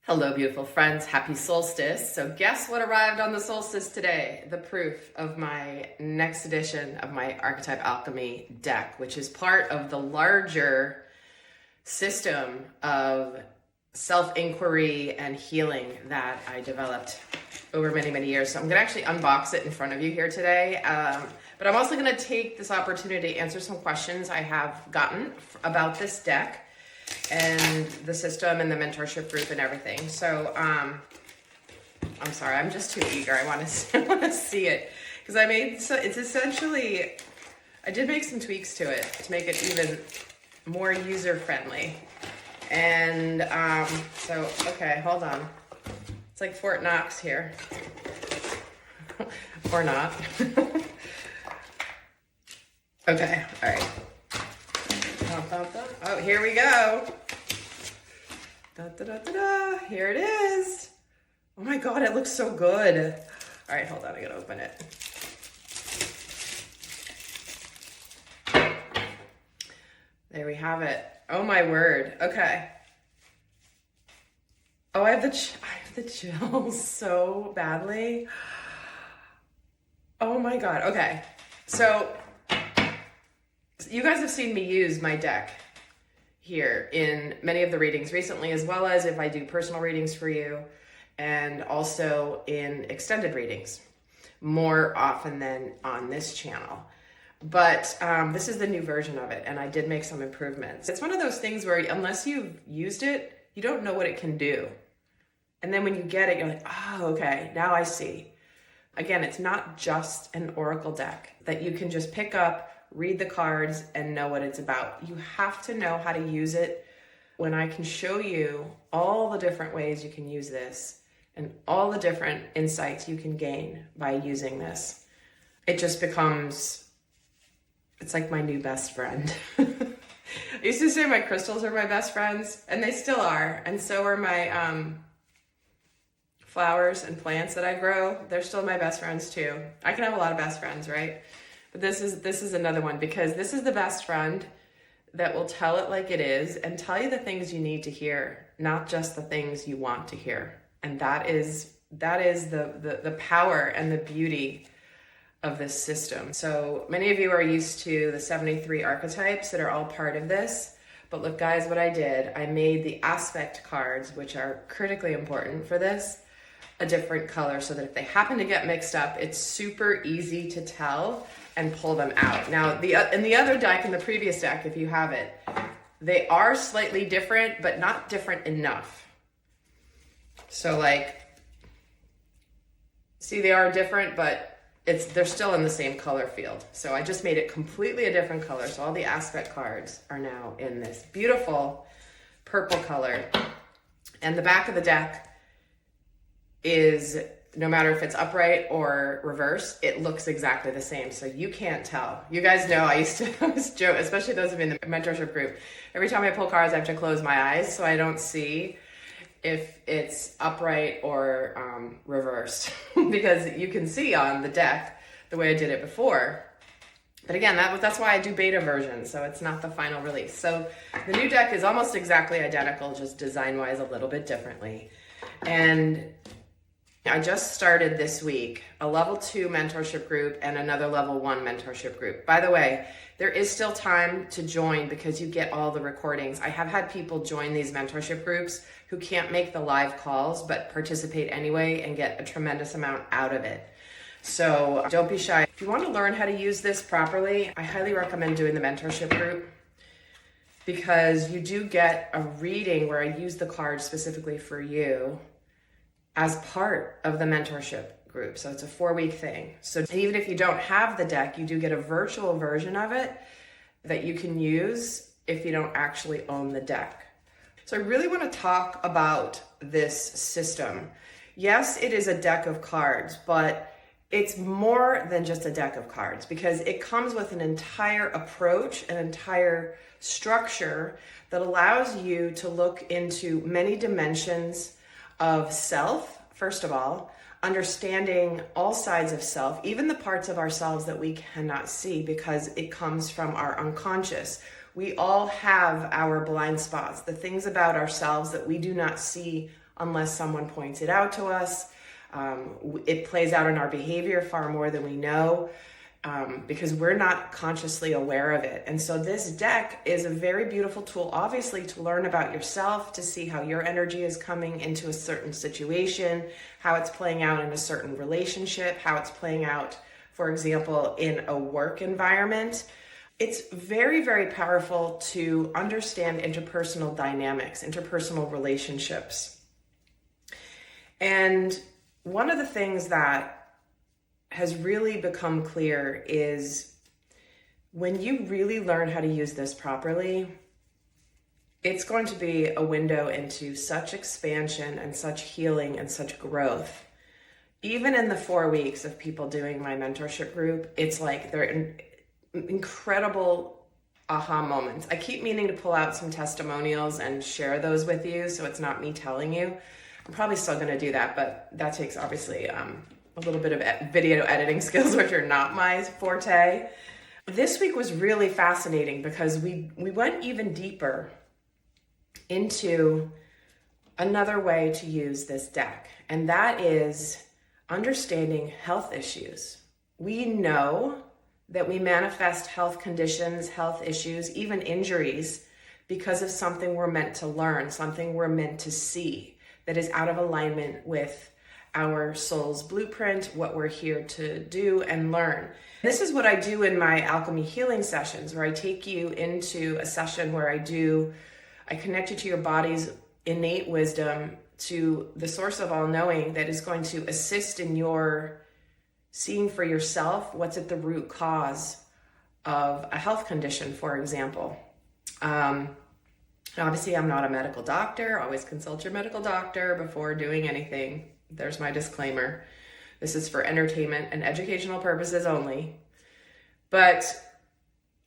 Hello, beautiful friends. Happy solstice. So guess what arrived on the solstice today? The proof of my next edition of my Archetype Alchemy deck, which is part of the larger system of self-inquiry and healing that I developed over many, many years. So I'm going to actually unbox it in front of you here today. But I'm also going to take this opportunity to answer some questions I have gotten about this deck and the system and the mentorship group and everything. So I'm sorry, I'm just too eager. I want to see it because it's essentially, I did make some tweaks to it to make it even more user friendly. And okay, hold on. It's like Fort Knox here. Or not. Okay, all right. Oh, here we go. Here it is. Oh my God, it looks so good. All right, hold on, I gotta open it. There we have it. Oh my word. Okay. Oh, I have the chills so badly. Oh my God. Okay. So you guys have seen me use my deck here in many of the readings recently, as well as if I do personal readings for you, and also in extended readings more often than on this channel. But this is the new version of it, and I did make some improvements. It's one of those things where unless you've used it, you don't know what it can do. And then when you get it, you're like, oh, okay, now I see. Again, it's not just an oracle deck that you can just pick up, read the cards, and know what it's about. You have to know how to use it. When I can show you all the different ways you can use this and all the different insights you can gain by using this, it just becomes, it's like my new best friend. I used to say my crystals are my best friends, and they still are. And so are my flowers and plants that I grow. They're still my best friends too. I can have a lot of best friends, right? But this is another one, because this is the best friend that will tell it like it is and tell you the things you need to hear, not just the things you want to hear. And that is the power and the beauty of this system. So many of you are used to the 73 archetypes that are all part of this. But look, guys, what I did, I made the aspect cards, which are critically important for this, a different color so that if they happen to get mixed up, it's super easy to tell and pull them out. Now, in the other deck, in the previous deck, if you have it, they are slightly different, but not different enough. So like, see, they are different, but they're still in the same color field. So I just made it completely a different color. So all the aspect cards are now in this beautiful purple color. And the back of the deck is, no matter if it's upright or reverse, it looks exactly the same. So you can't tell. You guys know I was joke, especially those of you in the mentorship group. Every time I pull cards, I have to close my eyes so I don't see if it's upright or reversed, because you can see on the deck the way I did it before. But again, that's why I do beta versions, so it's not the final release. So the new deck is almost exactly identical, just design-wise a little bit differently. And I just started this week a level 2 mentorship group and another level 1 mentorship group. By the way, there is still time to join because you get all the recordings. I have had people join these mentorship groups who can't make the live calls but participate anyway and get a tremendous amount out of it. So don't be shy. If you want to learn how to use this properly, I highly recommend doing the mentorship group, because you do get a reading where I use the cards specifically for you as part of the mentorship group. So it's a 4-week thing. So even if you don't have the deck, you do get a virtual version of it that you can use if you don't actually own the deck. So I really want to talk about this system. Yes, it is a deck of cards, but it's more than just a deck of cards, because it comes with an entire approach, an entire structure that allows you to look into many dimensions of self, first of all, understanding all sides of self, even the parts of ourselves that we cannot see because it comes from our unconscious. We all have our blind spots, the things about ourselves that we do not see unless someone points it out to us. It plays out in our behavior far more than we know, because we're not consciously aware of it. And so this deck is a very beautiful tool, obviously, to learn about yourself, to see how your energy is coming into a certain situation, how it's playing out in a certain relationship, how it's playing out, for example, in a work environment. It's very, very powerful to understand interpersonal dynamics, interpersonal relationships. And one of the things that has really become clear is when you really learn how to use this properly, it's going to be a window into such expansion and such healing and such growth. Even in the 4 weeks of people doing my mentorship group, it's like they're incredible aha moments. I keep meaning to pull out some testimonials and share those with you, so it's not me telling you. I'm probably still going to do that, but that takes obviously a little bit of video editing skills, which are not my forte. This week was really fascinating because we went even deeper into another way to use this deck, and that is understanding health issues. We know that we manifest health conditions, health issues, even injuries because of something we're meant to learn, something we're meant to see that is out of alignment with our soul's blueprint, what we're here to do and learn. This is what I do in my alchemy healing sessions, where I take you into a session where I connect you to your body's innate wisdom, to the source of all knowing that is going to assist in your seeing for yourself what's at the root cause of a health condition, for example. Obviously, I'm not a medical doctor. Always consult your medical doctor before doing anything. There's my disclaimer. This is for entertainment and educational purposes only. But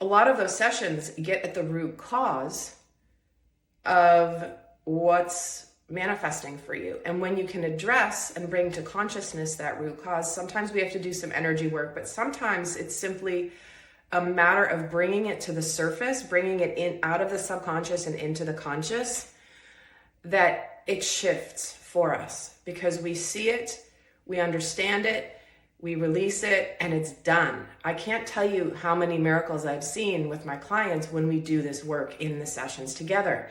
a lot of those sessions get at the root cause of what's manifesting for you. And when you can address and bring to consciousness that root cause, sometimes we have to do some energy work, but sometimes it's simply a matter of bringing it to the surface, bringing it in out of the subconscious and into the conscious, that it shifts for us because we see it, we understand it, we release it, and it's done. I can't tell you how many miracles I've seen with my clients when we do this work in the sessions together.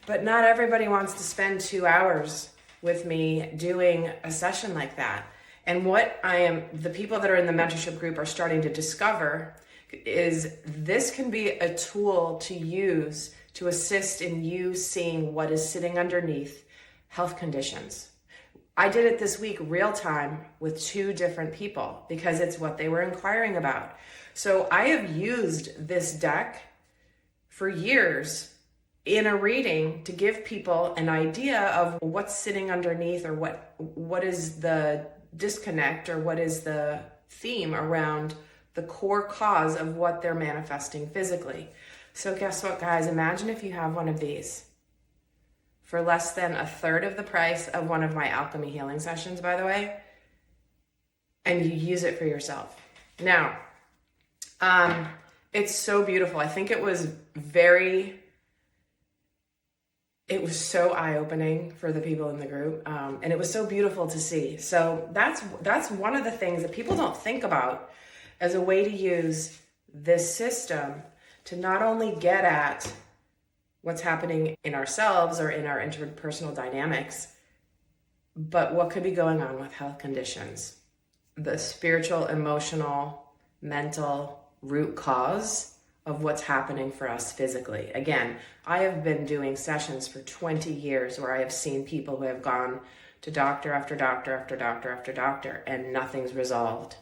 But not everybody wants to spend 2 hours with me doing a session like that. And what the people that are in the mentorship group are starting to discover is this can be a tool to use to assist in you seeing what is sitting underneath health conditions. I did it this week real time with 2 different people because it's what they were inquiring about. So I have used this deck for years in a reading to give people an idea of what's sitting underneath, or what is the disconnect, or what is the theme around the core cause of what they're manifesting physically. So guess what, guys? Imagine if you have one of these for less than 1/3 of the price of one of my alchemy healing sessions, by the way, and you use it for yourself. Now, it's so beautiful. I think it was so eye-opening for the people in the group, and it was so beautiful to see. So that's one of the things that people don't think about as a way to use this system to not only get at what's happening in ourselves or in our interpersonal dynamics, but what could be going on with health conditions, the spiritual, emotional, mental root cause of what's happening for us physically. Again, I have been doing sessions for 20 years where I have seen people who have gone to doctor after doctor after doctor after doctor and nothing's resolved.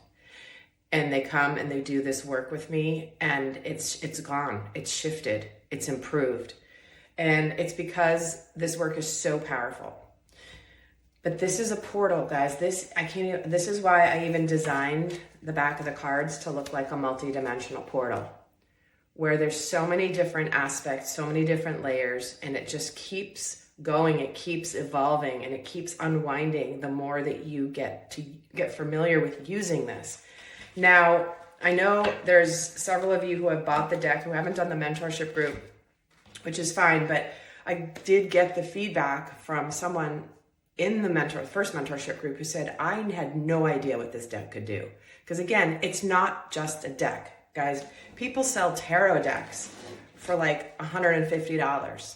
And they come and they do this work with me and it's gone, it's shifted, it's improved. And it's because this work is so powerful. But this is a portal, guys. This is why I even designed the back of the cards to look like a multi-dimensional portal, where there's so many different aspects, so many different layers, and it just keeps going, it keeps evolving, and it keeps unwinding the more that you get familiar with using this. Now, I know there's several of you who have bought the deck who haven't done the mentorship group, which is fine, but I did get the feedback from someone in the first mentorship group who said, I had no idea what this deck could do. Because again, it's not just a deck, guys. People sell tarot decks for like $150.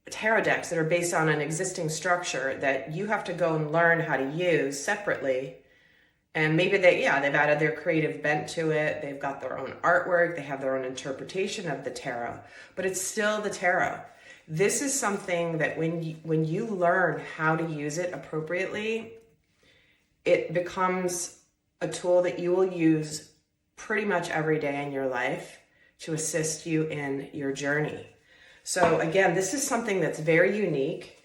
Tarot decks that are based on an existing structure that you have to go and learn how to use separately. And maybe they've added their creative bent to it. They've got their own artwork. They have their own interpretation of the tarot, but it's still the tarot. This is something that when you learn how to use it appropriately, it becomes a tool that you will use pretty much every day in your life to assist you in your journey. So again, this is something that's very unique,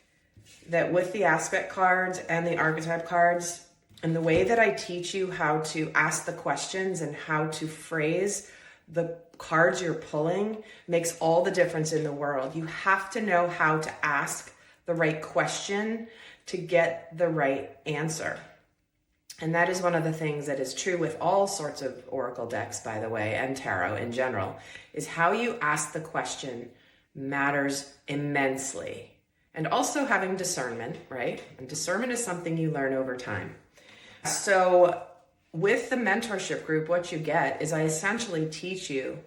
that with the aspect cards and the archetype cards, and the way that I teach you how to ask the questions and how to phrase the cards you're pulling makes all the difference in the world. You have to know how to ask the right question to get the right answer. And that is one of the things that is true with all sorts of oracle decks, by the way, and tarot in general, is how you ask the question matters immensely. And also having discernment, right? And discernment is something you learn over time. So with the mentorship group, what you get is I essentially teach you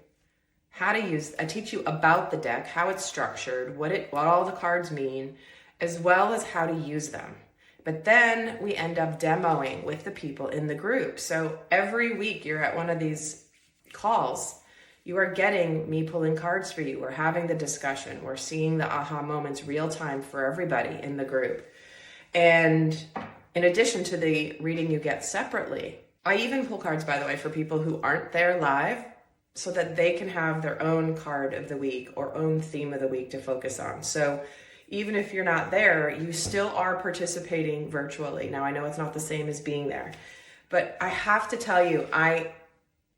I teach you about the deck, how it's structured, what all the cards mean, as well as how to use them. But then we end up demoing with the people in the group. So every week you're at one of these calls, you are getting me pulling cards for you. We're having the discussion. We're seeing the aha moments real time for everybody in the group. And in addition to the reading you get separately, I even pull cards, by the way, for people who aren't there live so that they can have their own card of the week or own theme of the week to focus on. So even if you're not there, you still are participating virtually. Now, I know it's not the same as being there, but I have to tell you,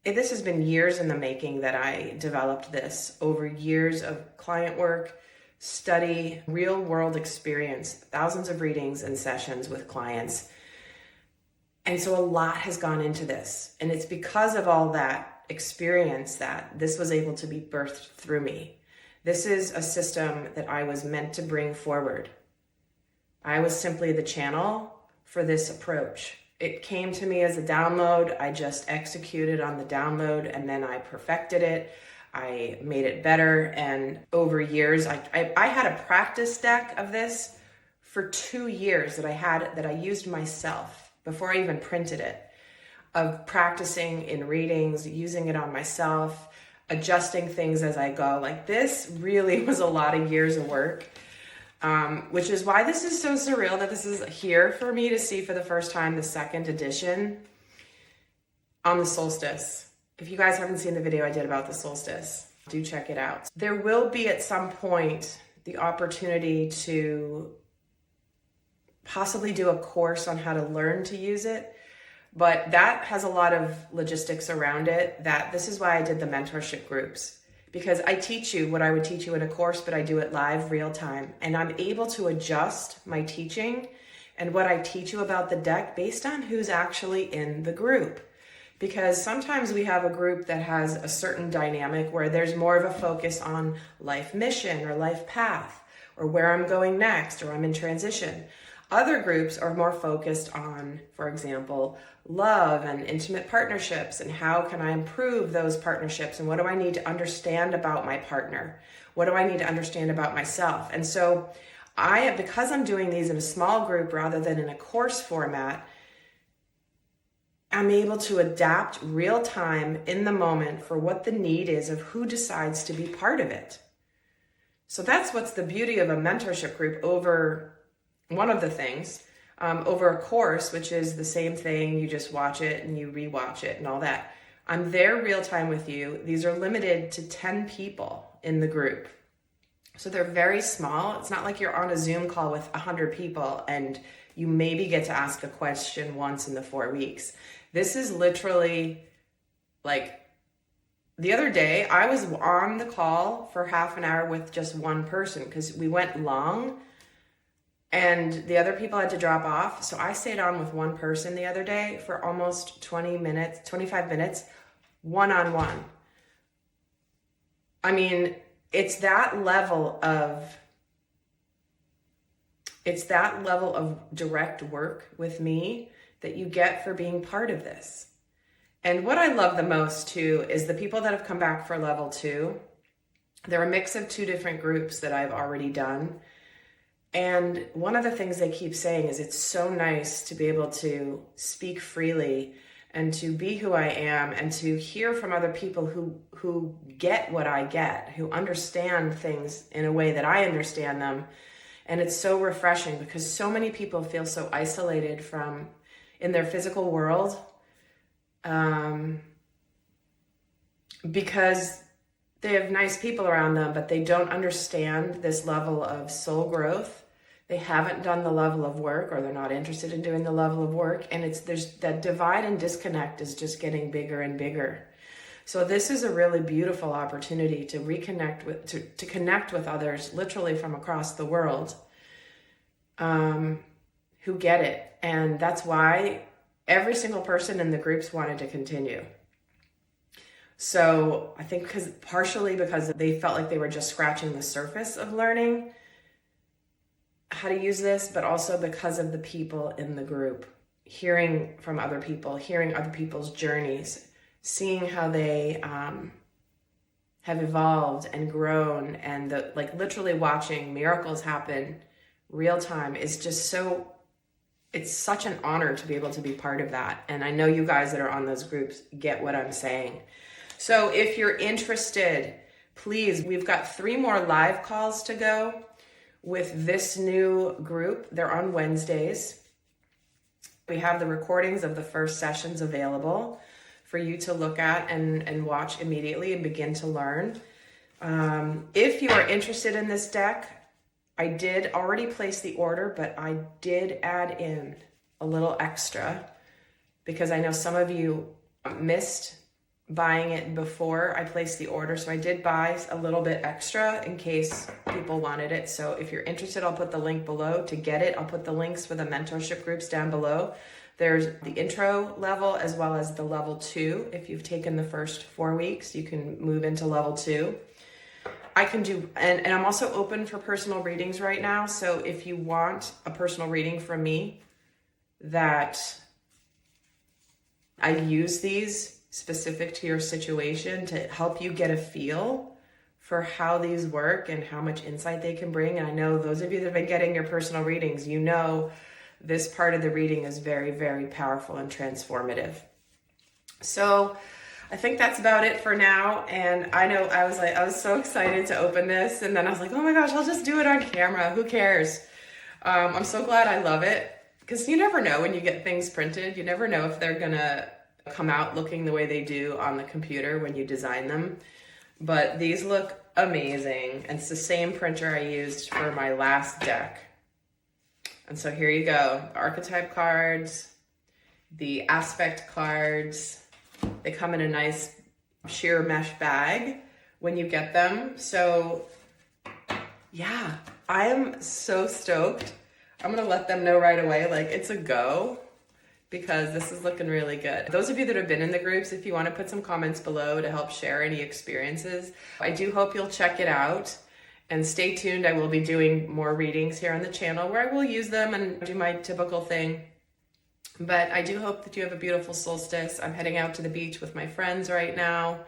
this has been years in the making that I developed this, over years of client work, study, real world experience, thousands of readings and sessions with clients. And so a lot has gone into this. And it's because of all that experience that this was able to be birthed through me. This is a system that I was meant to bring forward. I was simply the channel for this approach. It came to me as a download. I just executed on the download and then I perfected it. I made it better. And over years, I had a practice deck of this for 2 years that I used myself before I even printed it, of practicing in readings, using it on myself, adjusting things as I go. Like, this really was a lot of years of work, which is why this is so surreal that this is here for me to see for the first time, the second edition on the solstice. If you guys haven't seen the video I did about the solstice, do check it out. There will be at some point the opportunity to possibly do a course on how to learn to use it. But that has a lot of logistics around it. This is why I did the mentorship groups, because I teach you what I would teach you in a course, but I do it live, real time. And I'm able to adjust my teaching and what I teach you about the deck based on who's actually in the group. Because sometimes we have a group that has a certain dynamic where there's more of a focus on life mission or life path or where I'm going next or I'm in transition. Other groups are more focused on, for example, love and intimate partnerships and how can I improve those partnerships and what do I need to understand about my partner? What do I need to understand about myself? And so because I'm doing these in a small group rather than in a course format, I'm able to adapt real time in the moment for what the need is of who decides to be part of it. So that's what's the beauty of a mentorship group over one of the things, over a course, which is the same thing. You just watch it and you rewatch it and all that. I'm there real time with you. These are limited to 10 people in the group. So they're very small. It's not like you're on a Zoom call with 100 people and you maybe get to ask a question once in the 4 weeks. This is literally like, the other day I was on the call for half an hour with just one person because we went long and the other people had to drop off. So I stayed on with one person the other day for almost 25 minutes, one-on-one. I mean, it's that level of It's that level of direct work with me that you get for being part of this. And what I love the most too is the people that have come back for level 2. They're a mix of 2 different groups that I've already done. And one of the things they keep saying is it's so nice to be able to speak freely and to be who I am and to hear from other people who get what I get, who understand things in a way that I understand them. And it's so refreshing because so many people feel so isolated from in their physical world, because they have nice people around them, but they don't understand this level of soul growth. They haven't done the level of work, or they're not interested in doing the level of work. And there's that divide and disconnect is just getting bigger and bigger. So this is a really beautiful opportunity to reconnect with, to connect with others literally from across the world, who get it. And that's why every single person in the groups wanted to continue. So I think partially because they felt like they were just scratching the surface of learning how to use this, but also because of the people in the group, hearing from other people, hearing other people's journeys, seeing how they have evolved and grown, and literally watching miracles happen real time is just so, it's such an honor to be able to be part of that. And I know you guys that are on those groups get what I'm saying. So if you're interested, please, we've got 3 more live calls to go with this new group. They're on Wednesdays. We have the recordings of the first sessions available for you to look at and watch immediately and begin to learn. If you are interested in this deck, I did already place the order, but I did add in a little extra because I know some of you missed buying it before I placed the order. So I did buy a little bit extra in case people wanted it. So if you're interested, I'll put the link below to get it. I'll put the links for the mentorship groups down below. There's the intro level as well as the level 2. If you've taken the first 4 weeks, you can move into level 2. I can do, and I'm also open for personal readings right now. So if you want a personal reading from me, that I use these specific to your situation to help you get a feel for how these work and how much insight they can bring. And I know those of you that have been getting your personal readings, you know this part of the reading is very, very powerful and transformative. So I think that's about it for now. And I know I was so excited to open this, and then I was like, oh my gosh, I'll just do it on camera. Who cares? I'm so glad. I love it because you never know when you get things printed. You never know if they're gonna come out looking the way they do on the computer when you design them. But these look amazing. And it's the same printer I used for my last deck. And so here you go. The archetype cards, the aspect cards. They come in a nice sheer mesh bag when you get them. So yeah, I am so stoked. I'm gonna let them know right away, like it's a go, because this is looking really good. Those of you that have been in the groups, if you want to put some comments below to help share any experiences, I do hope you'll check it out. And stay tuned. I will be doing more readings here on the channel where I will use them and do my typical thing. But I do hope that you have a beautiful solstice. I'm heading out to the beach with my friends right now.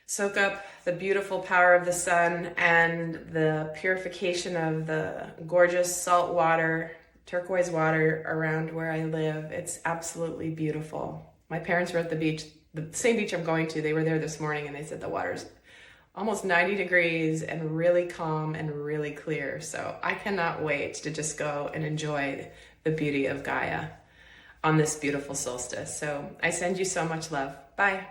Soak up the beautiful power of the sun and the purification of the gorgeous salt water, turquoise water around where I live. It's absolutely beautiful. My parents were at the beach, the same beach I'm going to. They were there this morning and they said the water's almost 90 degrees and really calm and really clear. So I cannot wait to just go and enjoy the beauty of Gaia on this beautiful solstice. So I send you so much love. Bye.